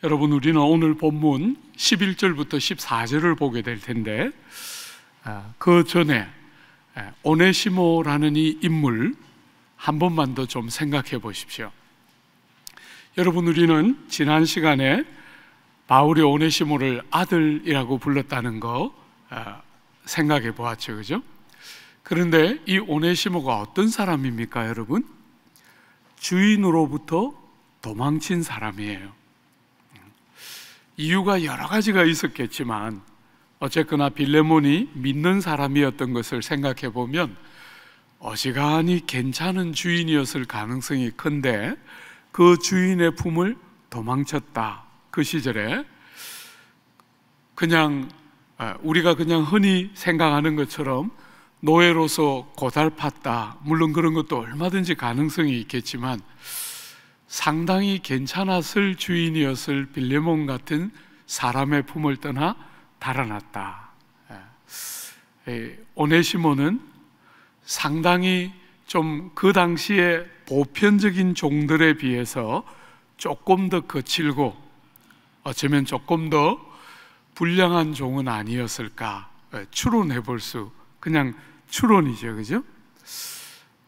여러분, 우리는 오늘 본문 11절부터 14절을 보게 될 텐데, 그 전에 오네시모라는 이 인물 한 번만 더 좀 생각해 보십시오. 여러분, 우리는 지난 시간에 바울이 오네시모를 아들이라고 불렀다는 거 생각해 보았죠, 그죠? 그런데 이 오네시모가 어떤 사람입니까, 여러분? 주인으로부터 도망친 사람이에요. 이유가 여러 가지가 있었겠지만 어쨌거나 빌레몬이 믿는 사람이었던 것을 생각해 보면 어지간히 괜찮은 주인이었을 가능성이 큰데 그 주인의 품을 도망쳤다. 그 시절에 그냥 우리가 그냥 흔히 생각하는 것처럼 노예로서 고달팠다. 물론 그런 것도 얼마든지 가능성이 있겠지만 상당히 괜찮았을 주인이었을 빌레몬 같은 사람의 품을 떠나 달아났다. 오네시모는 상당히 좀 그 당시에 보편적인 종들에 비해서 조금 더 거칠고 어쩌면 조금 더 불량한 종은 아니었을까 추론해 볼 수, 그냥 추론이죠, 그죠?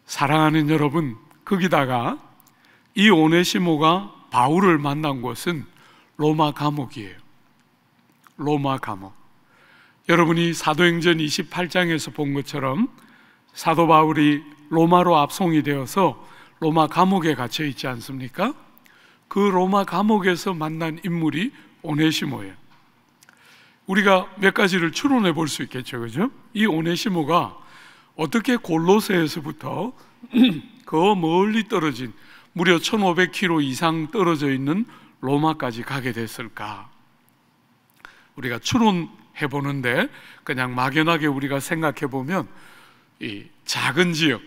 사랑하는 여러분, 거기다가 이 오네시모가 바울을 만난 곳은 로마 감옥이에요. 로마 감옥. 여러분이 사도행전 28장에서 본 것처럼 사도 바울이 로마로 압송이 되어서 로마 감옥에 갇혀 있지 않습니까? 그 로마 감옥에서 만난 인물이 오네시모예요. 우리가 몇 가지를 추론해 볼 수 있겠죠, 그죠? 이 오네시모가 어떻게 골로새에서부터 그 멀리 떨어진 무려 1500km 이상 떨어져 있는 로마까지 가게 됐을까? 우리가 추론해 보는데 그냥 막연하게 우리가 생각해 보면 이 작은 지역,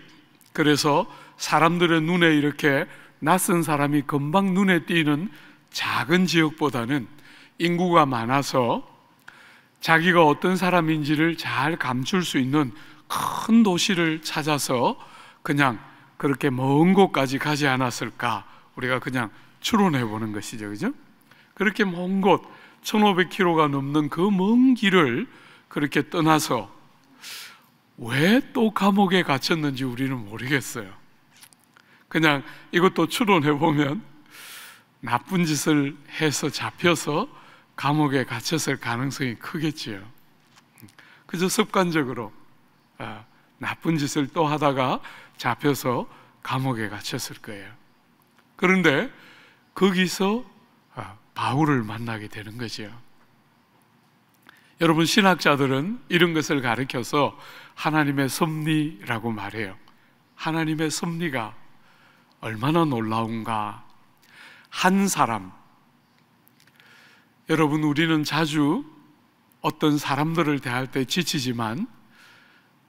그래서 사람들의 눈에 이렇게 낯선 사람이 금방 눈에 띄는 작은 지역보다는 인구가 많아서 자기가 어떤 사람인지를 잘 감출 수 있는 큰 도시를 찾아서 그냥 그렇게 먼 곳까지 가지 않았을까? 우리가 그냥 추론해 보는 것이죠, 그죠? 그렇게 먼 곳, 1500km가 넘는 그 먼 길을 그렇게 떠나서 왜 또 감옥에 갇혔는지 우리는 모르겠어요. 그냥 이것도 추론해 보면 나쁜 짓을 해서 잡혀서 감옥에 갇혔을 가능성이 크겠지요. 그저 습관적으로 나쁜 짓을 또 하다가 잡혀서 감옥에 갇혔을 거예요. 그런데 거기서 바울을 만나게 되는 거죠. 여러분, 신학자들은 이런 것을 가리켜서 하나님의 섭리라고 말해요. 하나님의 섭리가 얼마나 놀라운가. 한 사람, 여러분, 우리는 자주 어떤 사람들을 대할 때 지치지만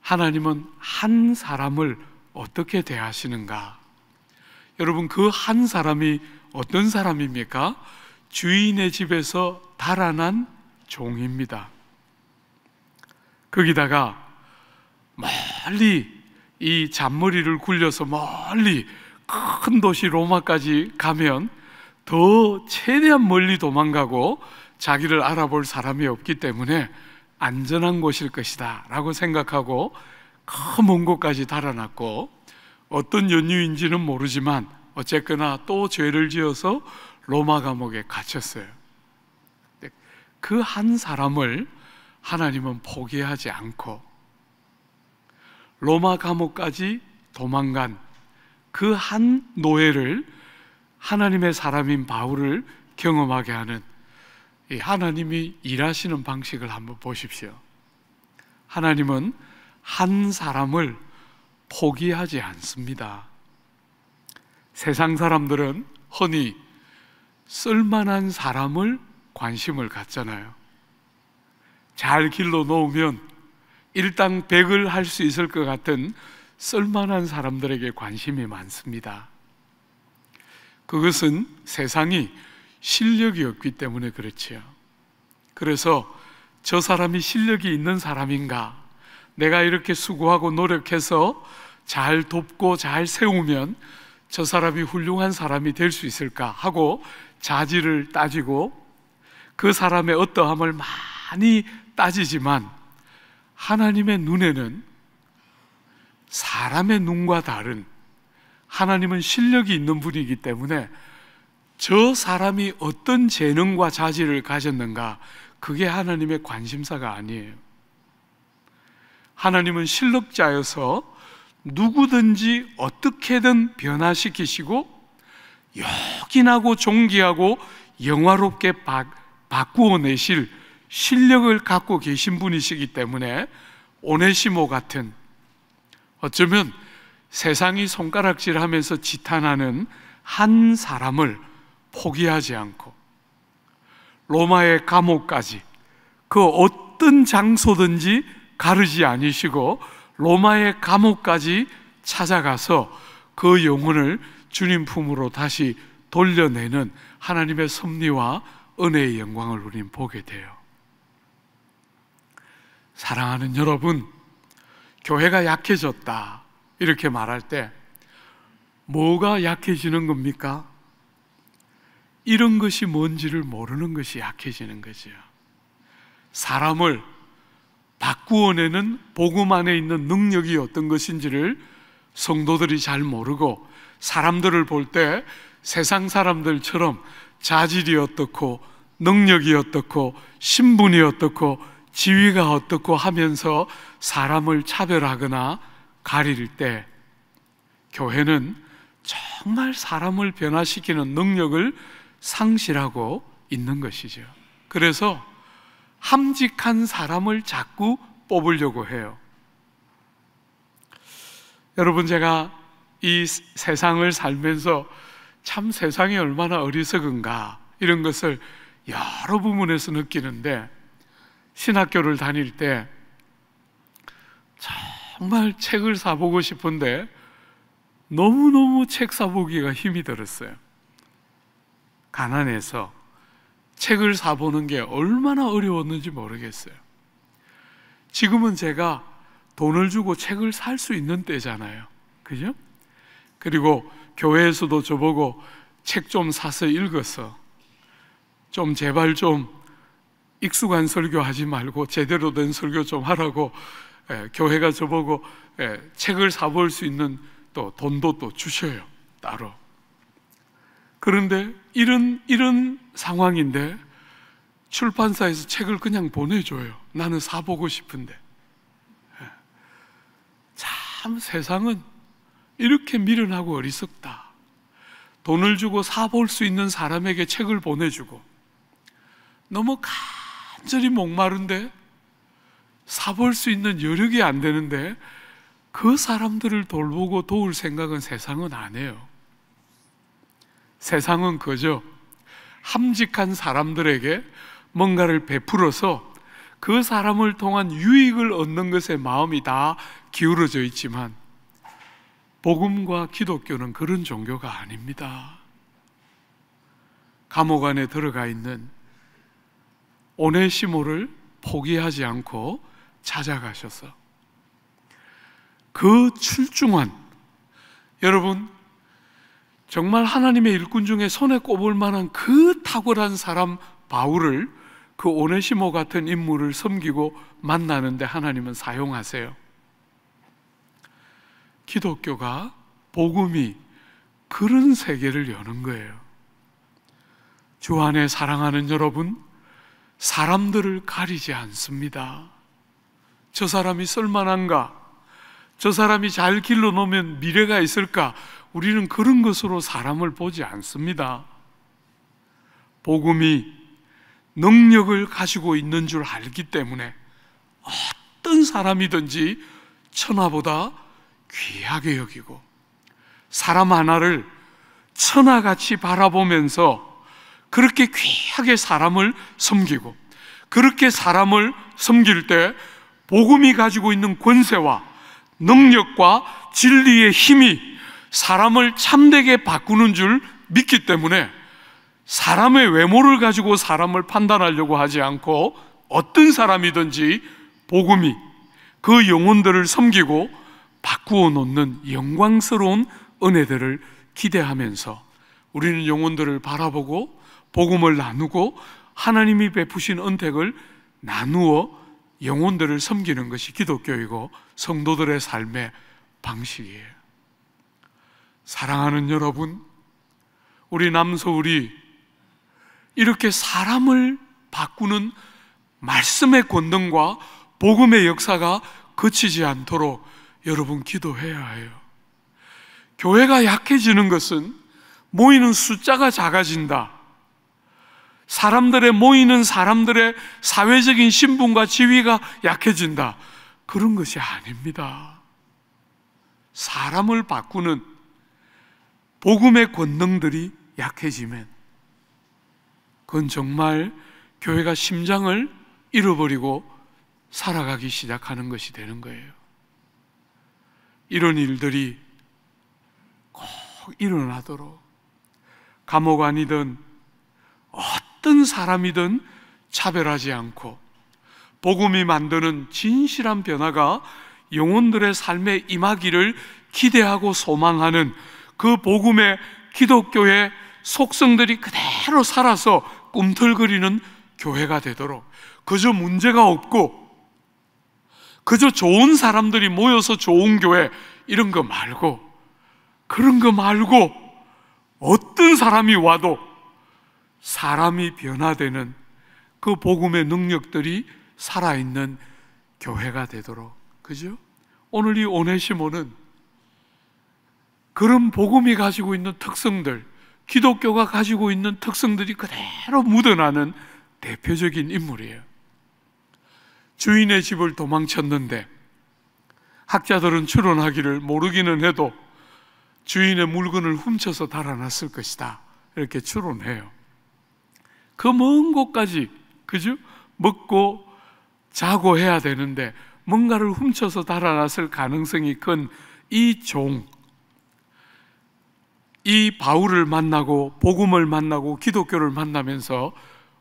하나님은 한 사람을 어떻게 대하시는가? 여러분, 그 한 사람이 어떤 사람입니까? 주인의 집에서 달아난 종입니다. 거기다가 멀리 이 잔머리를 굴려서 멀리 큰 도시 로마까지 가면 더 최대한 멀리 도망가고 자기를 알아볼 사람이 없기 때문에 안전한 곳일 것이다 라고 생각하고 그 먼 곳까지 달아났고, 어떤 연유인지는 모르지만 어쨌거나 또 죄를 지어서 로마 감옥에 갇혔어요. 그 한 사람을 하나님은 포기하지 않고 로마 감옥까지 도망간 그 한 노예를 하나님의 사람인 바울을 경험하게 하는 이 하나님이 일하시는 방식을 한번 보십시오. 하나님은 한 사람을 포기하지 않습니다. 세상 사람들은 흔히 쓸만한 사람을 관심을 갖잖아요. 잘 길러 놓으면 일당백을 할 수 있을 것 같은 쓸만한 사람들에게 관심이 많습니다. 그것은 세상이 실력이 없기 때문에 그렇지요. 그래서 저 사람이 실력이 있는 사람인가, 내가 이렇게 수고하고 노력해서 잘 돕고 잘 세우면 저 사람이 훌륭한 사람이 될 수 있을까 하고 자질을 따지고 그 사람의 어떠함을 많이 따지지만, 하나님의 눈에는 사람의 눈과 다른, 하나님은 실력이 있는 분이기 때문에 저 사람이 어떤 재능과 자질을 가졌는가, 그게 하나님의 관심사가 아니에요. 하나님은 실력자여서 누구든지 어떻게든 변화시키시고 요긴하고 존귀하고 영화롭게 바꾸어 내실 실력을 갖고 계신 분이시기 때문에 오네시모 같은, 어쩌면 세상이 손가락질하면서 지탄하는 한 사람을 포기하지 않고 로마의 감옥까지, 그 어떤 장소든지 가르지 않으시고 로마의 감옥까지 찾아가서 그 영혼을 주님 품으로 다시 돌려내는 하나님의 섭리와 은혜의 영광을 우리는 보게 돼요. 사랑하는 여러분, 교회가 약해졌다 이렇게 말할 때 뭐가 약해지는 겁니까? 이런 것이 뭔지를 모르는 것이 약해지는 거죠. 사람을 바꾸어내는 복음 안에 있는 능력이 어떤 것인지를 성도들이 잘 모르고, 사람들을 볼 때 세상 사람들처럼 자질이 어떻고 능력이 어떻고 신분이 어떻고 지위가 어떻고 하면서 사람을 차별하거나 가릴 때, 교회는 정말 사람을 변화시키는 능력을 상실하고 있는 것이죠. 그래서 함직한 사람을 자꾸 뽑으려고 해요. 여러분, 제가 이 세상을 살면서 참 세상이 얼마나 어리석은가 이런 것을 여러 부분에서 느끼는데, 신학교를 다닐 때 정말 책을 사보고 싶은데 너무너무 책 사보기가 힘이 들었어요. 가난해서 책을 사보는 게 얼마나 어려웠는지 모르겠어요. 지금은 제가 돈을 주고 책을 살 수 있는 때잖아요. 그죠? 그리고 교회에서도 저보고 책 좀 사서 읽어서 좀 제발 좀 익숙한 설교 하지 말고 제대로 된 설교 좀 하라고 교회가 저보고 책을 사볼 수 있는 또 돈도 또 주셔요, 따로. 그런데 이런 상황인데 출판사에서 책을 그냥 보내줘요. 나는 사보고 싶은데. 참 세상은 이렇게 미련하고 어리석다. 돈을 주고 사볼 수 있는 사람에게 책을 보내주고, 너무 간절히 목마른데 사볼 수 있는 여력이 안 되는데 그 사람들을 돌보고 도울 생각은 세상은 안 해요. 세상은 그저 함직한 사람들에게 뭔가를 베풀어서 그 사람을 통한 유익을 얻는 것에 마음이 다 기울어져 있지만, 복음과 기독교는 그런 종교가 아닙니다. 감옥 안에 들어가 있는 오네시모를 포기하지 않고 찾아가셔서 그 출중한, 여러분 정말 하나님의 일꾼 중에 손에 꼽을 만한 그 탁월한 사람 바울을, 그 오네시모 같은 인물을 섬기고 만나는데 하나님은 사용하세요. 기독교가, 복음이 그런 세계를 여는 거예요. 주 안에 사랑하는 여러분, 사람들을 가리지 않습니다. 저 사람이 쓸만한가? 저 사람이 잘 길러놓으면 미래가 있을까? 우리는 그런 것으로 사람을 보지 않습니다. 복음이 능력을 가지고 있는 줄 알기 때문에 어떤 사람이든지 천하보다 귀하게 여기고, 사람 하나를 천하같이 바라보면서 그렇게 귀하게 사람을 섬기고, 그렇게 사람을 섬길 때 복음이 가지고 있는 권세와 능력과 진리의 힘이 사람을 참되게 바꾸는 줄 믿기 때문에 사람의 외모를 가지고 사람을 판단하려고 하지 않고, 어떤 사람이든지 복음이 그 영혼들을 섬기고 바꾸어 놓는 영광스러운 은혜들을 기대하면서 우리는 영혼들을 바라보고 복음을 나누고 하나님이 베푸신 은택을 나누어 영혼들을 섬기는 것이 기독교이고 성도들의 삶의 방식이에요. 사랑하는 여러분, 우리 남서울이 이렇게 사람을 바꾸는 말씀의 권능과 복음의 역사가 그치지 않도록 여러분 기도해야 해요. 교회가 약해지는 것은 모이는 숫자가 작아진다, 모이는 사람들의 사회적인 신분과 지위가 약해진다, 그런 것이 아닙니다. 사람을 바꾸는 복음의 권능들이 약해지면 그건 정말 교회가 심장을 잃어버리고 살아가기 시작하는 것이 되는 거예요. 이런 일들이 꼭 일어나도록 감옥 안이든 어떤 사람이든 차별하지 않고 복음이 만드는 진실한 변화가 영혼들의 삶에 임하기를 기대하고 소망하는 그 복음의 기독교의 속성들이 그대로 살아서 꿈틀거리는 교회가 되도록, 그저 문제가 없고 그저 좋은 사람들이 모여서 좋은 교회 이런 거 말고, 그런 거 말고 어떤 사람이 와도 사람이 변화되는 그 복음의 능력들이 살아있는 교회가 되도록, 그죠? 오늘 이 오네시모는 그런 복음이 가지고 있는 특성들, 기독교가 가지고 있는 특성들이 그대로 묻어나는 대표적인 인물이에요. 주인의 집을 도망쳤는데 학자들은 추론하기를 모르기는 해도 주인의 물건을 훔쳐서 달아났을 것이다, 이렇게 추론해요. 그 먼 곳까지, 그죠? 먹고 자고 해야 되는데 뭔가를 훔쳐서 달아났을 가능성이 큰 이 종, 이 바울을 만나고 복음을 만나고 기독교를 만나면서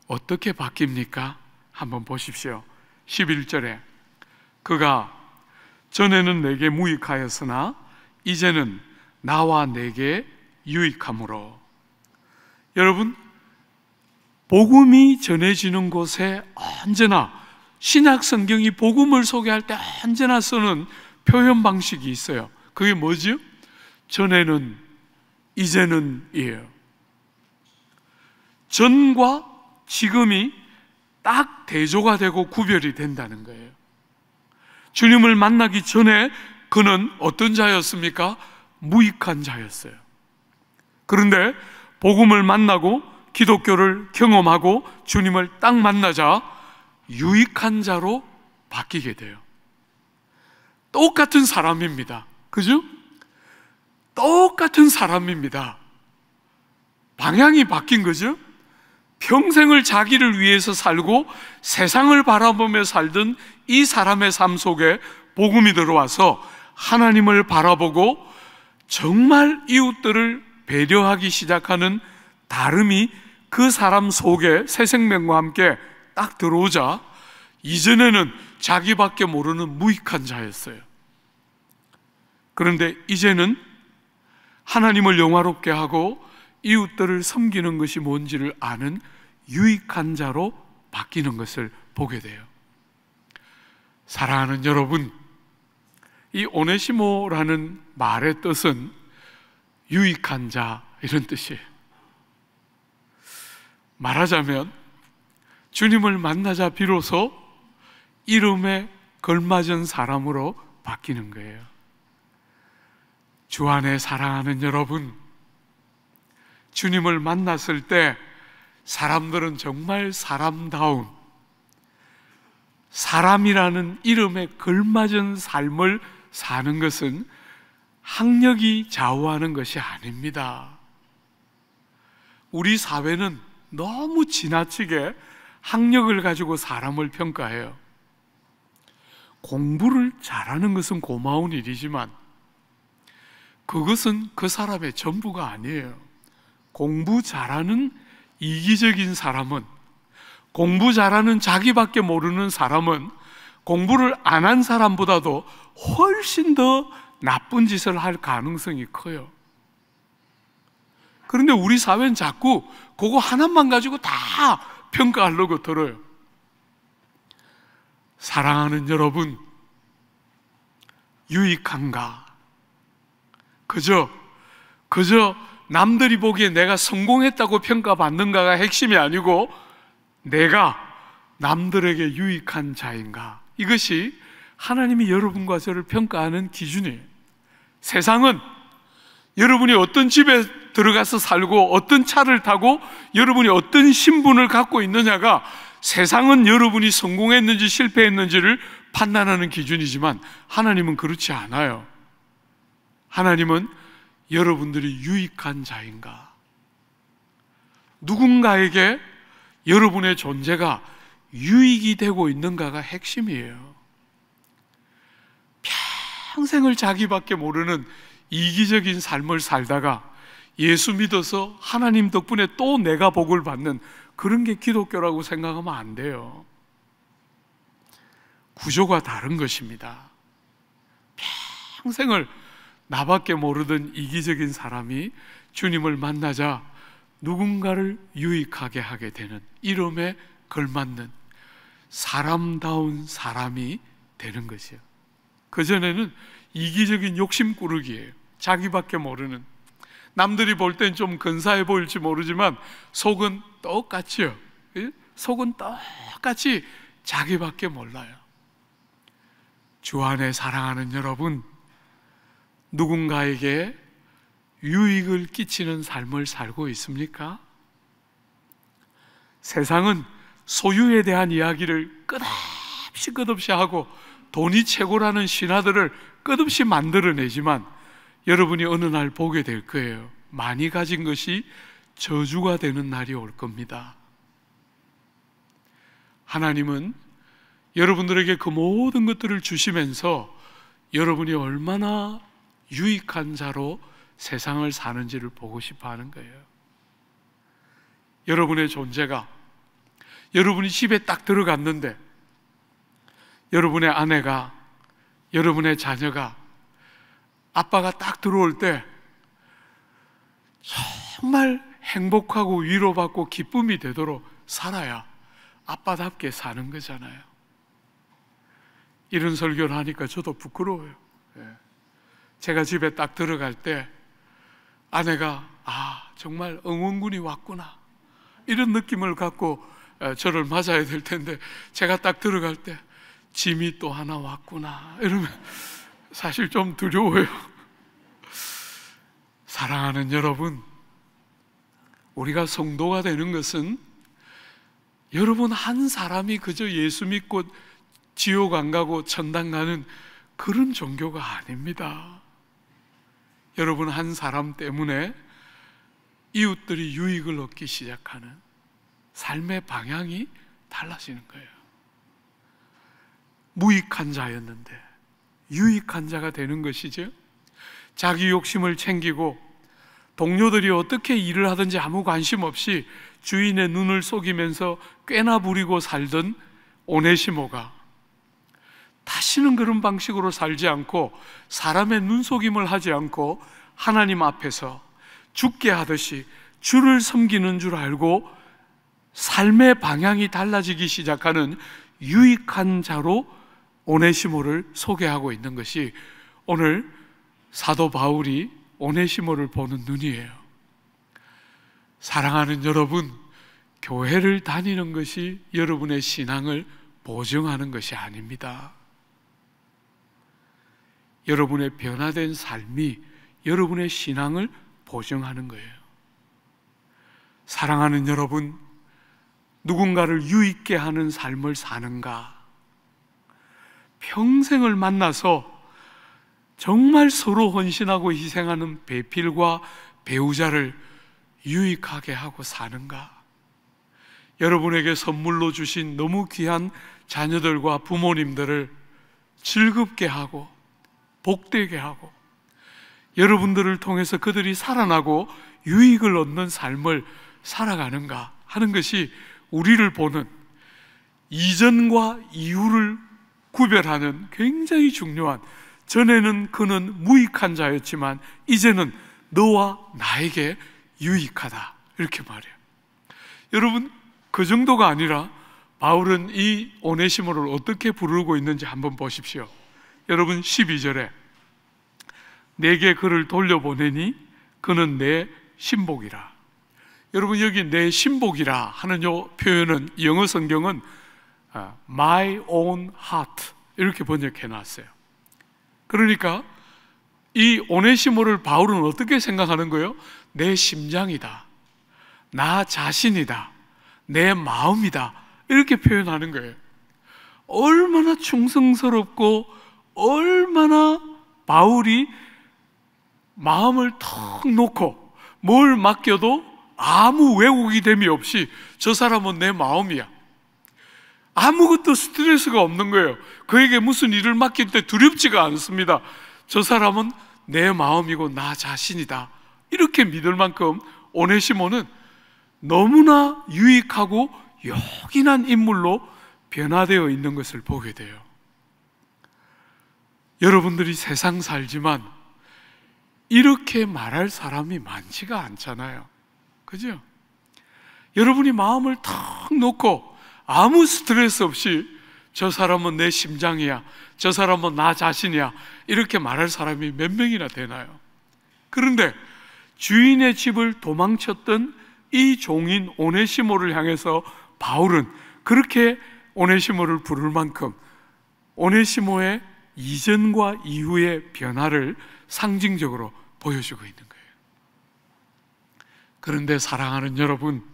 어떻게 바뀝니까? 한번 보십시오. 11절에 그가 전에는 내게 무익하였으나 이제는 나와 내게 유익함으로. 여러분, 복음이 전해지는 곳에 언제나 신약 성경이 복음을 소개할 때 언제나 쓰는 표현 방식이 있어요. 그게 뭐죠? 전에는, 이제는 이에요. 전과 지금이 딱 대조가 되고 구별이 된다는 거예요. 주님을 만나기 전에 그는 어떤 자였습니까? 무익한 자였어요. 그런데 복음을 만나고 기독교를 경험하고 주님을 딱 만나자 유익한 자로 바뀌게 돼요. 똑같은 사람입니다. 그죠? 똑같은 사람입니다. 방향이 바뀐 거죠? 평생을 자기를 위해서 살고 세상을 바라보며 살던 이 사람의 삶 속에 복음이 들어와서 하나님을 바라보고 정말 이웃들을 배려하기 시작하는 다름이 그 사람 속에 새 생명과 함께 딱 들어오자 이전에는 자기밖에 모르는 무익한 자였어요. 그런데 이제는 하나님을 영화롭게 하고 이웃들을 섬기는 것이 뭔지를 아는 유익한 자로 바뀌는 것을 보게 돼요. 사랑하는 여러분, 이 오네시모라는 말의 뜻은 유익한 자, 이런 뜻이에요. 말하자면 주님을 만나자 비로소 이름에 걸맞은 사람으로 바뀌는 거예요. 주 안에 사랑하는 여러분, 주님을 만났을 때 사람들은 정말 사람다운, 사람이라는 이름에 걸맞은 삶을 사는 것은 학력이 좌우하는 것이 아닙니다. 우리 사회는 너무 지나치게 학력을 가지고 사람을 평가해요. 공부를 잘하는 것은 고마운 일이지만 그것은 그 사람의 전부가 아니에요. 공부 잘하는 이기적인 사람은, 공부 잘하는 자기밖에 모르는 사람은 공부를 안 한 사람보다도 훨씬 더 나쁜 짓을 할 가능성이 커요. 그런데 우리 사회는 자꾸 그거 하나만 가지고 다 평가하려고 들어요. 사랑하는 여러분, 유익한가? 그저 남들이 보기에 내가 성공했다고 평가받는가가 핵심이 아니고 내가 남들에게 유익한 자인가? 이것이 하나님이 여러분과 저를 평가하는 기준이에요. 세상은 여러분이 어떤 집에 들어가서 살고 어떤 차를 타고 여러분이 어떤 신분을 갖고 있느냐가 세상은 여러분이 성공했는지 실패했는지를 판단하는 기준이지만 하나님은 그렇지 않아요. 하나님은 여러분들이 유익한 자인가? 누군가에게 여러분의 존재가 유익이 되고 있는가가 핵심이에요. 평생을 자기밖에 모르는 이기적인 삶을 살다가 예수 믿어서 하나님 덕분에 또 내가 복을 받는 그런 게 기독교라고 생각하면 안 돼요. 구조가 다른 것입니다. 평생을 나밖에 모르던 이기적인 사람이 주님을 만나자 누군가를 유익하게 하게 되는, 이름에 걸맞는 사람다운 사람이 되는 것이에요. 그전에는 이기적인 욕심꾸러기예요. 자기밖에 모르는, 남들이 볼 땐 좀 근사해 보일지 모르지만 속은 똑같이요. 속은 똑같이 자기밖에 몰라요. 주 안에 사랑하는 여러분, 누군가에게 유익을 끼치는 삶을 살고 있습니까? 세상은 소유에 대한 이야기를 끝없이 하고 돈이 최고라는 신화들을 끝없이 만들어내지만 여러분이 어느 날 보게 될 거예요. 많이 가진 것이 저주가 되는 날이 올 겁니다. 하나님은 여러분들에게 그 모든 것들을 주시면서 여러분이 얼마나 유익한 자로 세상을 사는지를 보고 싶어 하는 거예요. 여러분의 존재가, 여러분이 집에 딱 들어갔는데 여러분의 아내가, 여러분의 자녀가, 아빠가 딱 들어올 때 정말 행복하고 위로받고 기쁨이 되도록 살아야 아빠답게 사는 거잖아요. 이런 설교를 하니까 저도 부끄러워요. 제가 집에 딱 들어갈 때 아내가 정말 응원군이 왔구나 이런 느낌을 갖고 저를 맞아야 될 텐데 제가 딱 들어갈 때 짐이 또 하나 왔구나 이러면 사실 좀 두려워요. 사랑하는 여러분, 우리가 성도가 되는 것은 여러분 한 사람이 그저 예수 믿고 지옥 안 가고 천당 가는 그런 종교가 아닙니다. 여러분 한 사람 때문에 이웃들이 유익을 얻기 시작하는 삶의 방향이 달라지는 거예요. 무익한 자였는데 유익한 자가 되는 것이죠. 자기 욕심을 챙기고 동료들이 어떻게 일을 하든지 아무 관심 없이 주인의 눈을 속이면서 꽤나 부리고 살던 오네시모가 다시는 그런 방식으로 살지 않고 사람의 눈속임을 하지 않고 하나님 앞에서 죽게 하듯이 주를 섬기는 줄 알고 삶의 방향이 달라지기 시작하는 유익한 자로 오네시모를 소개하고 있는 것이 오늘 사도 바울이 오네시모를 보는 눈이에요. 사랑하는 여러분, 교회를 다니는 것이 여러분의 신앙을 보증하는 것이 아닙니다. 여러분의 변화된 삶이 여러분의 신앙을 보증하는 거예요. 사랑하는 여러분, 누군가를 유익게 하는 삶을 사는가? 평생을 만나서 정말 서로 헌신하고 희생하는 배필과 배우자를 유익하게 하고 사는가? 여러분에게 선물로 주신 너무 귀한 자녀들과 부모님들을 즐겁게 하고 복되게 하고 여러분들을 통해서 그들이 살아나고 유익을 얻는 삶을 살아가는가 하는 것이 우리를 보는 이전과 이후를 구별하는 굉장히 중요한, 전에는 그는 무익한 자였지만 이제는 너와 나에게 유익하다 이렇게 말해요. 여러분, 그 정도가 아니라 바울은 이 오네시모를 어떻게 부르고 있는지 한번 보십시오. 여러분, 12절에 내게 그를 돌려보내니 그는 내 신복이라. 여러분, 여기 내 신복이라 하는 요 표현은 영어 성경은 my own heart 이렇게 번역해 놨어요. 그러니까 이 오네시모를 바울은 어떻게 생각하는 거예요? 내 심장이다, 나 자신이다, 내 마음이다 이렇게 표현하는 거예요. 얼마나 충성스럽고 얼마나 바울이 마음을 턱 놓고 뭘 맡겨도 아무 왜곡이 됨이 없이 저 사람은 내 마음이야, 아무것도 스트레스가 없는 거예요. 그에게 무슨 일을 맡길 때 두렵지가 않습니다. 저 사람은 내 마음이고 나 자신이다 이렇게 믿을 만큼 오네시모는 너무나 유익하고 요긴한 인물로 변화되어 있는 것을 보게 돼요. 여러분들이 세상 살지만 이렇게 말할 사람이 많지가 않잖아요. 그죠? 여러분이 마음을 탁 놓고 아무 스트레스 없이 저 사람은 내 심장이야, 저 사람은 나 자신이야 이렇게 말할 사람이 몇 명이나 되나요? 그런데 주인의 집을 도망쳤던 이 종인 오네시모를 향해서 바울은 그렇게 오네시모를 부를 만큼 오네시모의 이전과 이후의 변화를 상징적으로 보여주고 있는 거예요. 그런데 사랑하는 여러분,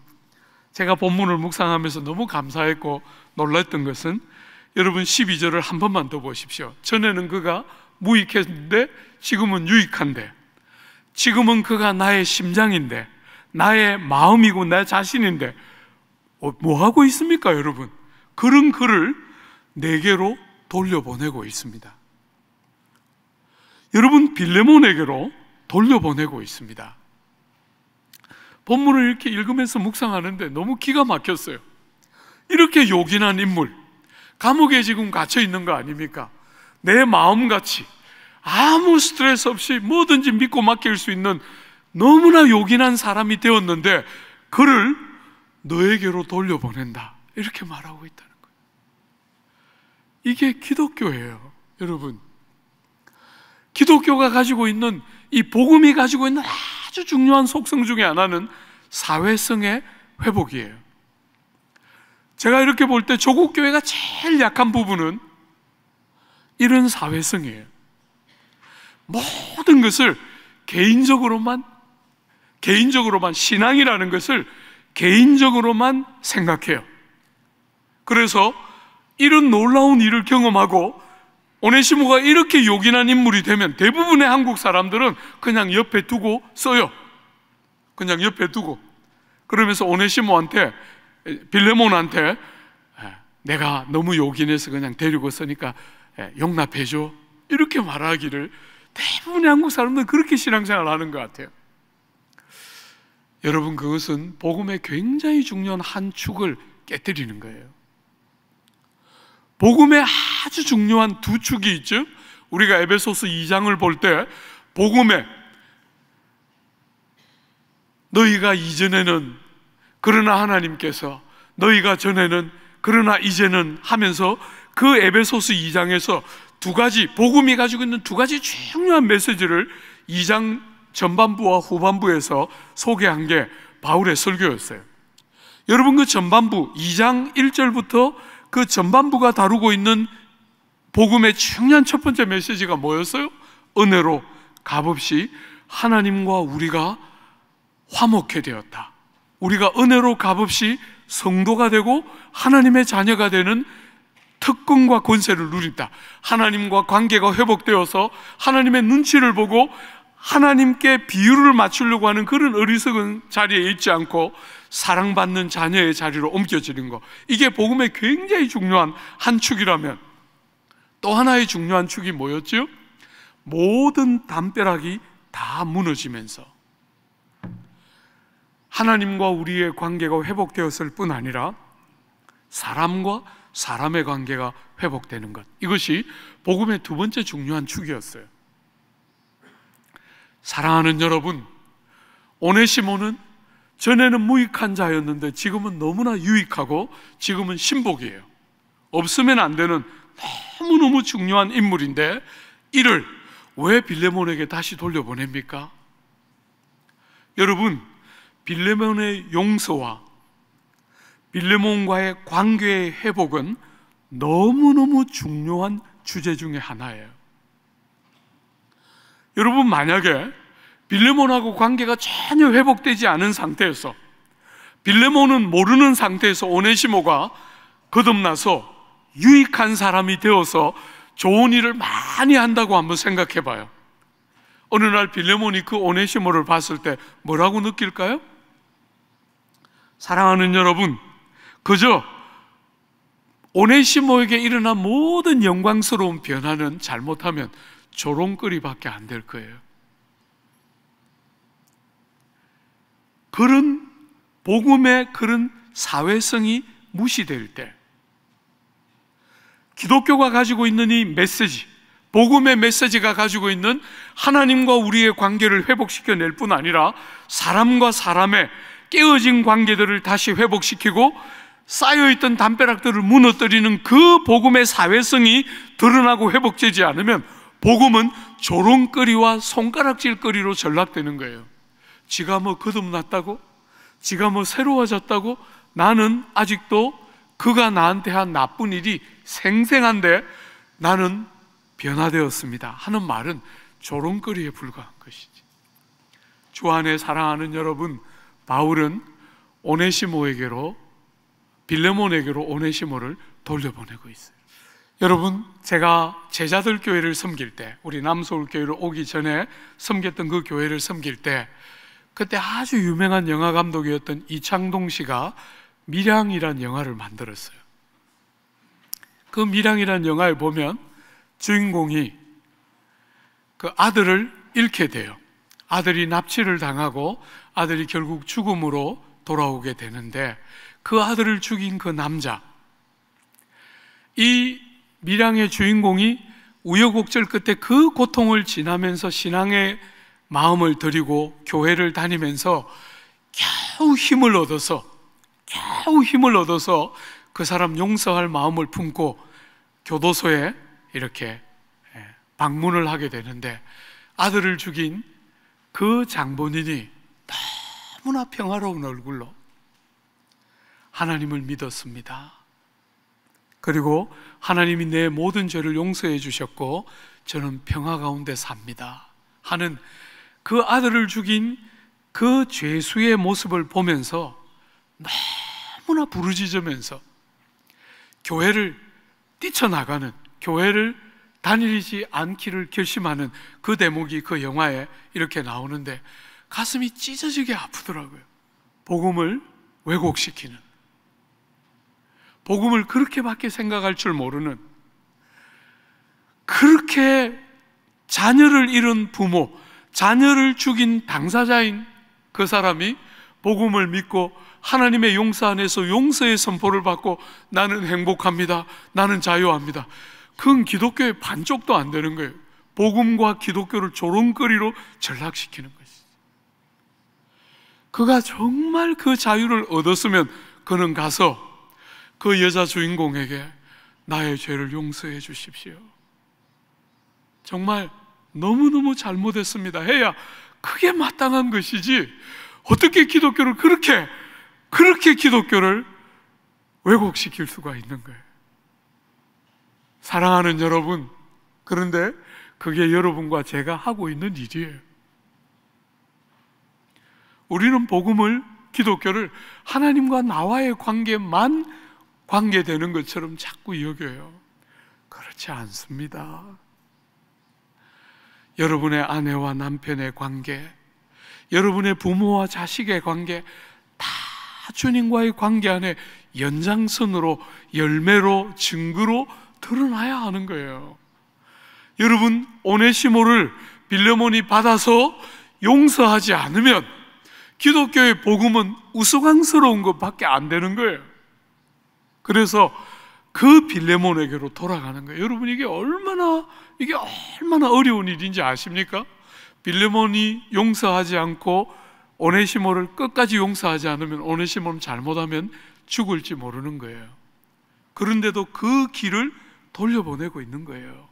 제가 본문을 묵상하면서 너무 감사했고 놀랐던 것은 여러분 12절을 한 번만 더 보십시오. 전에는 그가 무익했는데 지금은 유익한데, 지금은 그가 나의 심장인데, 나의 마음이고 내 자신인데 뭐 하고 있습니까 여러분? 그런 그를 내게로 돌려보내고 있습니다. 여러분, 빌레몬에게로 돌려보내고 있습니다. 본문을 이렇게 읽으면서 묵상하는데 너무 기가 막혔어요. 이렇게 요긴한 인물, 감옥에 지금 갇혀 있는 거 아닙니까? 내 마음같이 아무 스트레스 없이 뭐든지 믿고 맡길 수 있는 너무나 요긴한 사람이 되었는데 그를 너에게로 돌려보낸다 이렇게 말하고 있다는 거예요. 이게 기독교예요. 여러분, 기독교가 가지고 있는 이 복음이 가지고 있는 아주 중요한 속성 중에 하나는 사회성의 회복이에요. 제가 이렇게 볼 때 조국 교회가 제일 약한 부분은 이런 사회성이에요. 모든 것을 개인적으로만 신앙이라는 것을 개인적으로만 생각해요. 그래서 이런 놀라운 일을 경험하고 오네시모가 이렇게 요긴한 인물이 되면 대부분의 한국 사람들은 그냥 옆에 두고 써요. 그냥 옆에 두고, 그러면서 오네시모한테, 빌레몬한테 내가 너무 요긴해서 그냥 데리고 쓰니까 용납해줘 이렇게 말하기를 대부분의 한국 사람들은 그렇게 신앙생활을 하는 것 같아요. 여러분, 그것은 복음의 굉장히 중요한 한 축을 깨뜨리는 거예요. 복음의 아주 중요한 두 축이 있죠. 우리가 에베소서 2장을 볼 때 복음에 너희가 이전에는 그러나 하나님께서, 너희가 전에는 그러나 이제는 하면서 그 에베소서 2장에서 두 가지, 복음이 가지고 있는 두 가지 중요한 메시지를 2장 전반부와 후반부에서 소개한 게 바울의 설교였어요. 여러분, 그 전반부 2장 1절부터 그 전반부가 다루고 있는 복음의 중요한 첫 번째 메시지가 뭐였어요? 은혜로 값없이 하나님과 우리가 화목해 되었다. 우리가 은혜로 값없이 성도가 되고 하나님의 자녀가 되는 특권과 권세를 누린다. 하나님과 관계가 회복되어서 하나님의 눈치를 보고 하나님께 비율을 맞추려고 하는 그런 어리석은 자리에 있지 않고 사랑받는 자녀의 자리로 옮겨지는 것, 이게 복음의 굉장히 중요한 한 축이라면, 또 하나의 중요한 축이 뭐였죠? 모든 담벼락이 다 무너지면서 하나님과 우리의 관계가 회복되었을 뿐 아니라 사람과 사람의 관계가 회복되는 것, 이것이 복음의 두 번째 중요한 축이었어요. 사랑하는 여러분, 오네시모는 전에는 무익한 자였는데 지금은 너무나 유익하고 지금은 신복이에요. 없으면 안 되는 너무너무 중요한 인물인데 이를 왜 빌레몬에게 다시 돌려보냅니까? 여러분, 빌레몬의 용서와 빌레몬과의 관계의 회복은 너무너무 중요한 주제 중에 하나예요. 여러분, 만약에 빌레몬하고 관계가 전혀 회복되지 않은 상태에서, 빌레몬은 모르는 상태에서 오네시모가 거듭나서 유익한 사람이 되어서 좋은 일을 많이 한다고 한번 생각해 봐요. 어느 날 빌레몬이 그 오네시모를 봤을 때 뭐라고 느낄까요? 사랑하는 여러분, 그저 오네시모에게 일어난 모든 영광스러운 변화는 잘못하면 조롱거리밖에 안 될 거예요. 그런 복음의 그런 사회성이 무시될 때, 기독교가 가지고 있는 이 메시지, 복음의 메시지가 가지고 있는 하나님과 우리의 관계를 회복시켜낼 뿐 아니라 사람과 사람의 깨어진 관계들을 다시 회복시키고 쌓여있던 담벼락들을 무너뜨리는 그 복음의 사회성이 드러나고 회복되지 않으면 복음은 조롱거리와 손가락질거리로 전락되는 거예요. 지가 뭐 거듭났다고? 지가 뭐 새로워졌다고? 나는 아직도 그가 나한테 한 나쁜 일이 생생한데 나는 변화되었습니다 하는 말은 조롱거리에 불과한 것이지. 주 안에 사랑하는 여러분, 바울은 오네시모에게로, 빌레몬에게로 오네시모를 돌려보내고 있어요. 여러분, 제가 제자들 교회를 섬길 때, 우리 남서울교회로 오기 전에 섬겼던 그 교회를 섬길 때, 그때 아주 유명한 영화 감독이었던 이창동 씨가 밀양이라는 영화를 만들었어요. 그 밀양이라는 영화에 보면 주인공이 그 아들을 잃게 돼요. 아들이 납치를 당하고 아들이 결국 죽음으로 돌아오게 되는데, 그 아들을 죽인 그 남자, 이 밀양의 주인공이 우여곡절 끝에 그 고통을 지나면서 신앙의 마음을 들이고 교회를 다니면서 겨우 힘을 얻어서 그 사람 용서할 마음을 품고 교도소에 이렇게 방문을 하게 되는데, 아들을 죽인 그 장본인이 너무나 평화로운 얼굴로 하나님을 믿었습니다. 그리고 하나님이 내 모든 죄를 용서해 주셨고 저는 평화 가운데 삽니다 하는 그 아들을 죽인 그 죄수의 모습을 보면서 너무나 부르짖으면서 교회를 뛰쳐나가는, 교회를 다니지 않기를 결심하는 그 대목이 그 영화에 이렇게 나오는데 가슴이 찢어지게 아프더라고요. 복음을 왜곡시키는, 복음을 그렇게밖에 생각할 줄 모르는, 그렇게 자녀를 잃은 부모, 자녀를 죽인 당사자인 그 사람이 복음을 믿고 하나님의 용서 안에서 용서의 선포를 받고 나는 행복합니다, 나는 자유합니다. 그건 기독교의 반쪽도 안 되는 거예요. 복음과 기독교를 조롱거리로 전락시키는 것이죠. 그가 정말 그 자유를 얻었으면 그는 가서 그 여자 주인공에게 나의 죄를 용서해 주십시오, 정말 너무너무 잘못했습니다 해야 그게 마땅한 것이지, 어떻게 기독교를 그렇게 기독교를 왜곡시킬 수가 있는 거예요. 사랑하는 여러분, 그런데 그게 여러분과 제가 하고 있는 일이에요. 우리는 복음을, 기독교를 하나님과 나와의 관계만 관계되는 것처럼 자꾸 여겨요. 그렇지 않습니다. 여러분의 아내와 남편의 관계, 여러분의 부모와 자식의 관계, 다 주님과의 관계 안에 연장선으로, 열매로, 증거로 드러나야 하는 거예요. 여러분, 오네시모를 빌레몬이 받아서 용서하지 않으면 기독교의 복음은 우스꽝스러운 것밖에 안 되는 거예요. 그래서 그 빌레몬에게로 돌아가는 거예요. 여러분, 이게 얼마나 어려운 일인지 아십니까? 빌레몬이 용서하지 않고 오네시모를 끝까지 용서하지 않으면 오네시모는 잘못하면 죽을지 모르는 거예요. 그런데도 그 길을 돌려보내고 있는 거예요.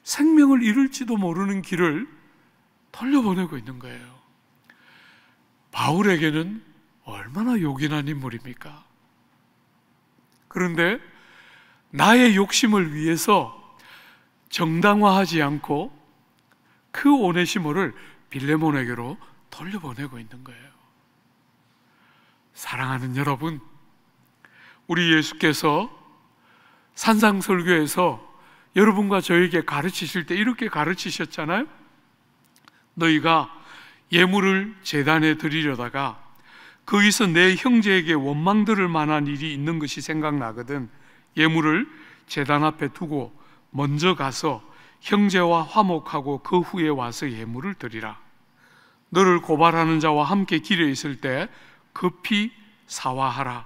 생명을 잃을지도 모르는 길을 돌려보내고 있는 거예요. 바울에게는 얼마나 요긴한 인물입니까? 그런데 나의 욕심을 위해서 정당화하지 않고 그 오네시모를 빌레몬에게로 돌려보내고 있는 거예요. 사랑하는 여러분, 우리 예수께서 산상설교에서 여러분과 저에게 가르치실 때 이렇게 가르치셨잖아요. 너희가 예물을 제단에 드리려다가 거기서 내 형제에게 원망 들을 만한 일이 있는 것이 생각나거든 예물을 제단 앞에 두고 먼저 가서 형제와 화목하고 그 후에 와서 예물을 드리라. 너를 고발하는 자와 함께 길에 있을 때 급히 사화하라.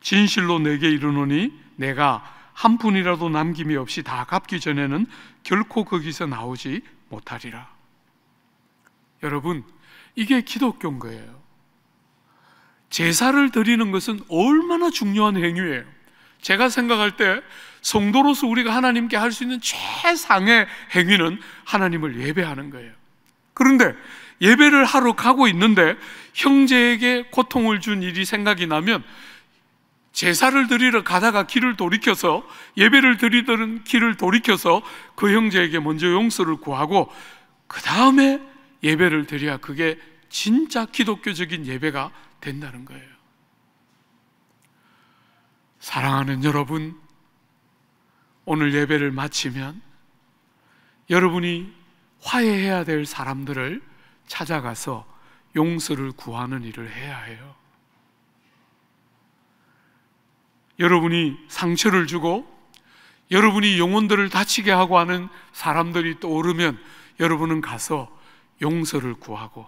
진실로 내게 이르노니 내가 한 푼이라도 남김이 없이 다 갚기 전에는 결코 거기서 나오지 못하리라. 여러분, 이게 기독교인 거예요. 제사를 드리는 것은 얼마나 중요한 행위예요. 제가 생각할 때 성도로서 우리가 하나님께 할 수 있는 최상의 행위는 하나님을 예배하는 거예요. 그런데 예배를 하러 가고 있는데 형제에게 고통을 준 일이 생각이 나면 제사를 드리러 가다가 길을 돌이켜서 예배를 드리던 길을 돌이켜서 그 형제에게 먼저 용서를 구하고 그 다음에 예배를 드려야 그게 진짜 기독교적인 예배가 된다는 거예요. 사랑하는 여러분, 오늘 예배를 마치면 여러분이 화해해야 될 사람들을 찾아가서 용서를 구하는 일을 해야 해요. 여러분이 상처를 주고 여러분이 영혼들을 다치게 하고 하는 사람들이 떠오르면 여러분은 가서 용서를 구하고,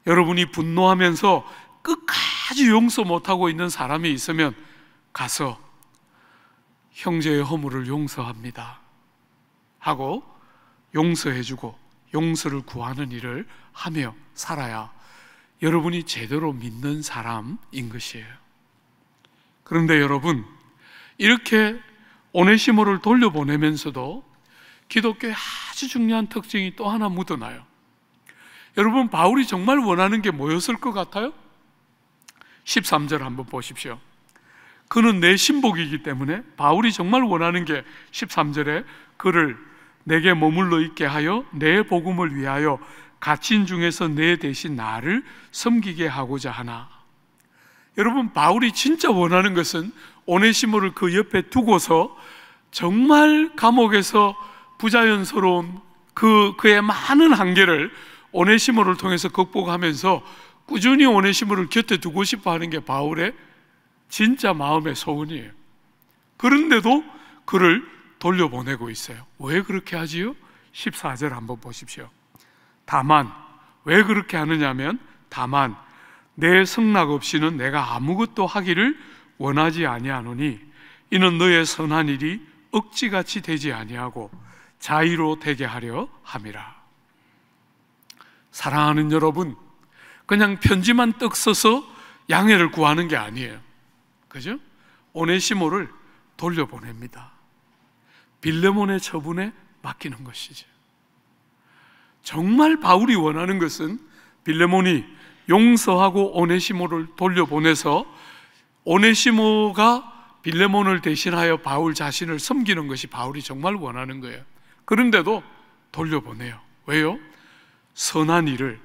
여러분이 분노하면서 끝까지 용서 못하고 있는 사람이 있으면 가서 형제의 허물을 용서합니다 하고 용서해주고 용서를 구하는 일을 하며 살아야 여러분이 제대로 믿는 사람인 것이에요. 그런데 여러분, 이렇게 오네시모를 돌려보내면서도 기독교의 아주 중요한 특징이 또 하나 묻어나요. 여러분, 바울이 정말 원하는 게 뭐였을 것 같아요? 13절 한번 보십시오. 그는 내 신복이기 때문에 바울이 정말 원하는 게 13절에 그를 내게 머물러 있게 하여 내 복음을 위하여 갇힌 중에서 내 대신 나를 섬기게 하고자 하나. 여러분, 바울이 진짜 원하는 것은 오네시모를 그 옆에 두고서 정말 감옥에서 부자연스러운 그의 많은 한계를 오네시모를 통해서 극복하면서 꾸준히 오네시모를 곁에 두고 싶어 하는 게 바울의 진짜 마음의 소원이에요. 그런데도 그를 돌려보내고 있어요. 왜 그렇게 하지요? 14절 한번 보십시오. 다만, 왜 그렇게 하느냐면, 다만 내 성락 없이는 내가 아무것도 하기를 원하지 아니하노니 이는 너의 선한 일이 억지같이 되지 아니하고 자의로 되게 하려 함이라. 사랑하는 여러분, 그냥 편지만 떡 써서 양해를 구하는 게 아니에요. 그죠? 오네시모를 돌려보냅니다. 빌레몬의 처분에 맡기는 것이죠. 정말 바울이 원하는 것은 빌레몬이 용서하고 오네시모를 돌려보내서 오네시모가 빌레몬을 대신하여 바울 자신을 섬기는 것이 바울이 정말 원하는 거예요. 그런데도 돌려보내요. 왜요? 선한 일을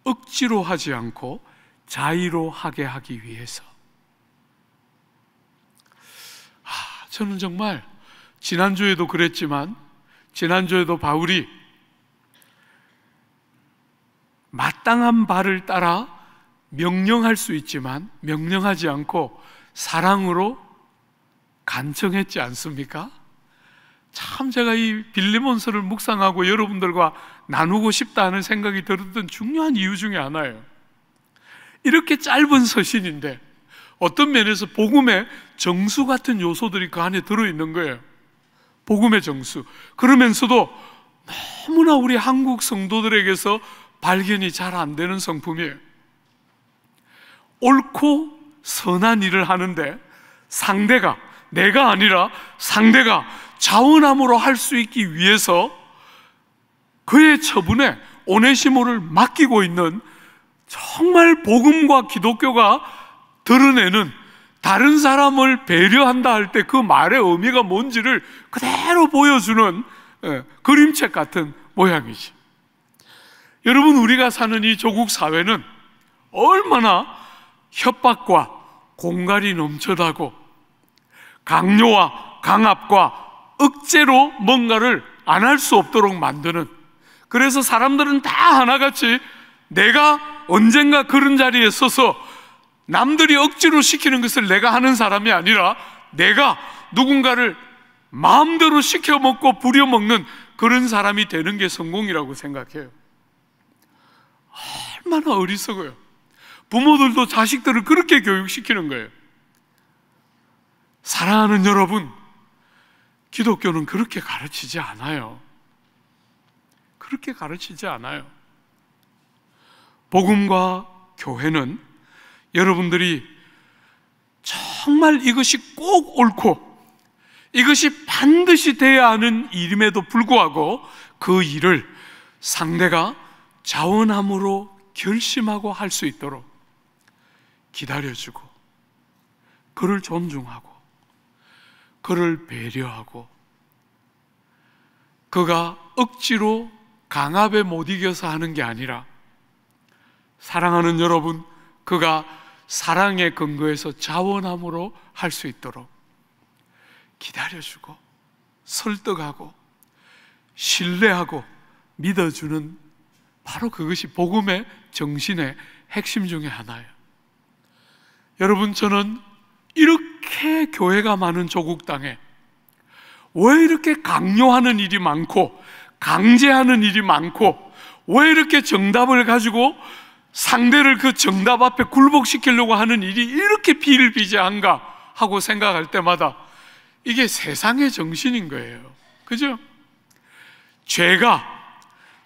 억지로 하지 않고 자의로 하게 하기 위해서. 저는 정말 지난주에도 그랬지만 지난주에도 바울이 마땅한 바를 따라 명령할 수 있지만 명령하지 않고 사랑으로 간청했지 않습니까? 참 제가 이 빌레몬서를 묵상하고 여러분들과 나누고 싶다는 생각이 들었던 중요한 이유 중에 하나예요. 이렇게 짧은 서신인데 어떤 면에서 복음의 정수 같은 요소들이 그 안에 들어있는 거예요. 복음의 정수. 그러면서도 너무나 우리 한국 성도들에게서 발견이 잘 안 되는 성품이에요. 옳고 선한 일을 하는데 상대가, 내가 아니라 상대가 자원함으로 할 수 있기 위해서 그의 처분에 오네시모를 맡기고 있는, 정말 복음과 기독교가 드러내는, 다른 사람을 배려한다 할 때 그 말의 의미가 뭔지를 그대로 보여주는 그림책 같은 모양이지. 여러분, 우리가 사는 이 조국 사회는 얼마나 협박과 공갈이 넘쳐나고 강요와 강압과 억제로 뭔가를 안 할 수 없도록 만드는, 그래서 사람들은 다 하나같이 내가 언젠가 그런 자리에 서서 남들이 억지로 시키는 것을 내가 하는 사람이 아니라 내가 누군가를 마음대로 시켜먹고 부려먹는 그런 사람이 되는 게 성공이라고 생각해요. 얼마나 어리석어요. 부모들도 자식들을 그렇게 교육시키는 거예요. 사랑하는 여러분, 기독교는 그렇게 가르치지 않아요. 그렇게 가르치지 않아요. 복음과 교회는 여러분들이 정말 이것이 꼭 옳고 이것이 반드시 돼야 하는 일임에도 불구하고 그 일을 상대가 자원함으로 결심하고 할 수 있도록 기다려주고, 그를 존중하고, 그를 배려하고, 그가 억지로 강압에 못 이겨서 하는 게 아니라, 사랑하는 여러분, 그가 사랑의 근거에서 자원함으로 할 수 있도록 기다려주고 설득하고 신뢰하고 믿어주는, 바로 그것이 복음의 정신의 핵심 중에 하나예요. 여러분, 저는 이렇게 교회가 많은 조국 땅에 왜 이렇게 강요하는 일이 많고 강제하는 일이 많고 왜 이렇게 정답을 가지고 상대를 그 정답 앞에 굴복시키려고 하는 일이 이렇게 비일비재한가 하고 생각할 때마다 이게 세상의 정신인 거예요. 그죠? 죄가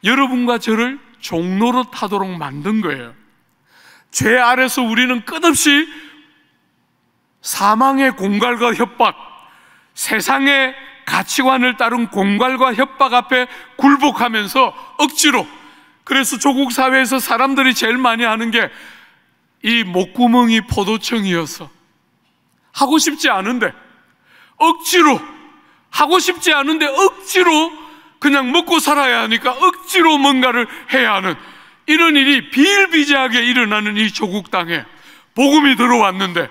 여러분과 저를 종로로 타도록 만든 거예요. 죄 아래서 우리는 끝없이 사망의 공갈과 협박, 세상의 가치관을 따른 공갈과 협박 앞에 굴복하면서 억지로, 그래서 조국 사회에서 사람들이 제일 많이 하는 게 이 목구멍이 포도청이어서 하고 싶지 않은데 억지로, 하고 싶지 않은데 억지로 그냥 먹고 살아야 하니까 억지로 뭔가를 해야 하는 이런 일이 비일비재하게 일어나는 이 조국 땅에 복음이 들어왔는데,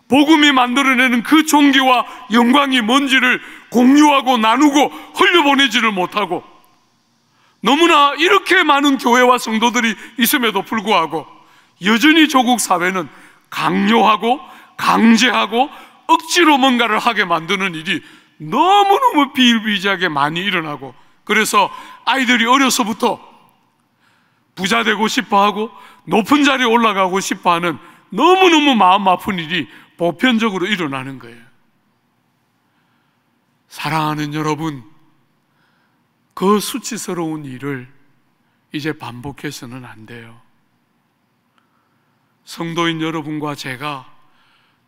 복음이 만들어내는 그 종기와 영광이 뭔지를 공유하고 나누고 흘려보내지를 못하고, 너무나 이렇게 많은 교회와 성도들이 있음에도 불구하고 여전히 조국 사회는 강요하고 강제하고 억지로 뭔가를 하게 만드는 일이 너무너무 비일비재하게 많이 일어나고, 그래서 아이들이 어려서부터 부자 되고 싶어하고 높은 자리에 올라가고 싶어하는 너무너무 마음 아픈 일이 보편적으로 일어나는 거예요. 사랑하는 여러분, 그 수치스러운 일을 이제 반복해서는 안 돼요. 성도인 여러분과 제가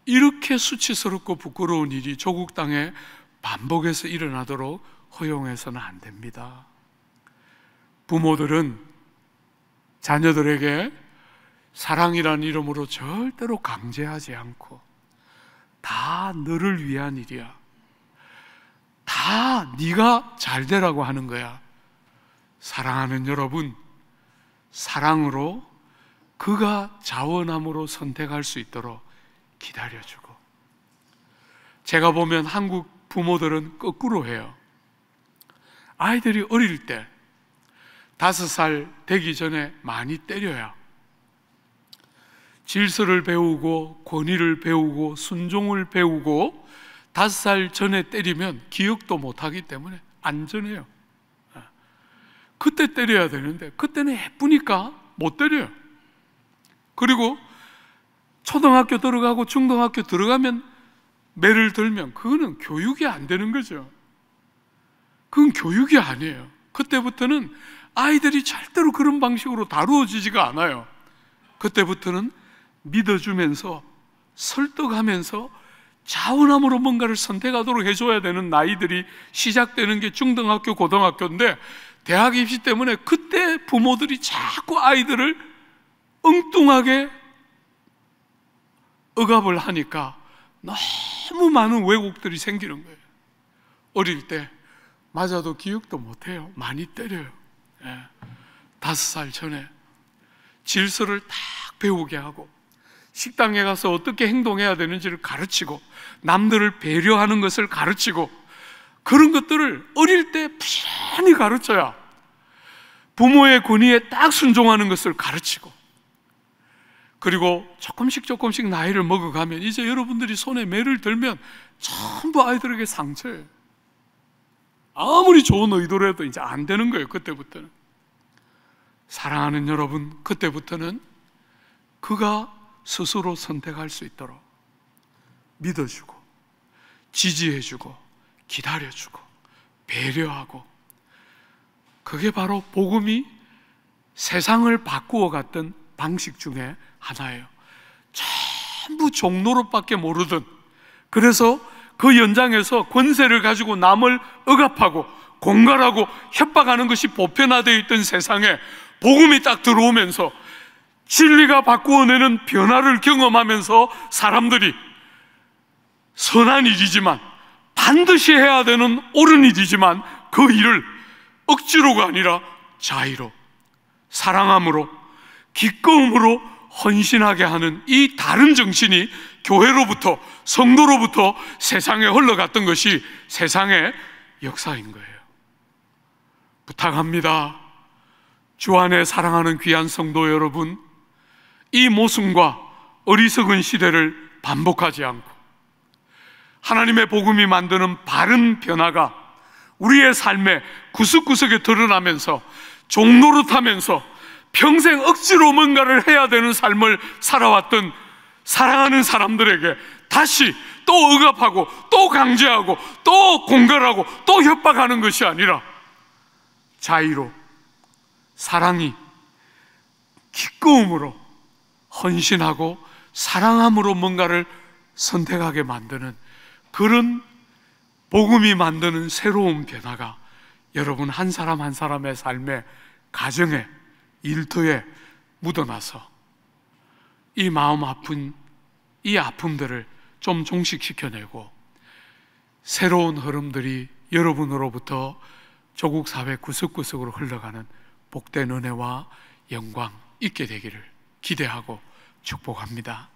이렇게 수치스럽고 부끄러운 일이 조국 땅에 반복해서 일어나도록 허용해서는 안 됩니다. 부모들은 자녀들에게 사랑이라는 이름으로 절대로 강제하지 않고, 다 너를 위한 일이야, 다 네가 잘 되라고 하는 거야. 사랑하는 여러분, 사랑으로 그가 자원함으로 선택할 수 있도록 기다려주고, 제가 보면 한국 부모들은 거꾸로 해요. 아이들이 어릴 때 5살 되기 전에 많이 때려야 질서를 배우고 권위를 배우고 순종을 배우고, 5살 전에 때리면 기억도 못하기 때문에 안전해요. 그때 때려야 되는데 그때는 예쁘니까 못 때려요. 그리고 초등학교 들어가고 중등학교 들어가면 매를 들면 그거는 교육이 안 되는 거죠. 그건 교육이 아니에요. 그때부터는 아이들이 절대로 그런 방식으로 다루어지지가 않아요. 그때부터는 믿어주면서 설득하면서 자원함으로 뭔가를 선택하도록 해줘야 되는 나이들이 시작되는 게 중등학교, 고등학교인데, 대학 입시 때문에 그때 부모들이 자꾸 아이들을 엉뚱하게 억압을 하니까 너무 많은 왜곡들이 생기는 거예요. 어릴 때 맞아도 기억도 못해요. 많이 때려요. 5살 전에 질서를 딱 배우게 하고, 식당에 가서 어떻게 행동해야 되는지를 가르치고, 남들을 배려하는 것을 가르치고, 그런 것들을 어릴 때 부지런히 가르쳐야 부모의 권위에 딱 순종하는 것을 가르치고, 그리고 조금씩 나이를 먹어가면 이제 여러분들이 손에 매를 들면 전부 아이들에게 상처예요. 아무리 좋은 의도로 해도 이제 안 되는 거예요. 그때부터는. 사랑하는 여러분, 그때부터는 그가 스스로 선택할 수 있도록 믿어주고, 지지해주고, 기다려주고, 배려하고, 그게 바로 복음이 세상을 바꾸어 갔던 방식 중에 하나예요. 전부 종노릇밖에 모르던, 그래서 그 연장에서 권세를 가지고 남을 억압하고 공갈하고 협박하는 것이 보편화되어 있던 세상에 복음이 딱 들어오면서 진리가 바꾸어내는 변화를 경험하면서 사람들이 선한 일이지만, 반드시 해야 되는 옳은 일이지만 그 일을 억지로가 아니라 자의로, 사랑함으로, 기꺼움으로 헌신하게 하는 이 다른 정신이 교회로부터, 성도로부터 세상에 흘러갔던 것이 세상의 역사인 거예요. 부탁합니다. 주 안에 사랑하는 귀한 성도 여러분, 이 모순과 어리석은 시대를 반복하지 않고 하나님의 복음이 만드는 바른 변화가 우리의 삶에 구석구석에 드러나면서 종노릇하면서 평생 억지로 뭔가를 해야 되는 삶을 살아왔던 사랑하는 사람들에게 다시 또 억압하고 또 강제하고 또 공갈하고 또 협박하는 것이 아니라 자의로, 사랑이, 기꺼움으로, 헌신하고 사랑함으로 뭔가를 선택하게 만드는 그런 복음이 만드는 새로운 변화가 여러분 한 사람 한 사람의 삶에, 가정에, 일터에 묻어나서 이 마음 아픈 이 아픔들을 좀 종식시켜내고 새로운 흐름들이 여러분으로부터 조국 사회 구석구석으로 흘러가는 복된 은혜와 영광 있게 되기를 기대하고 축복합니다.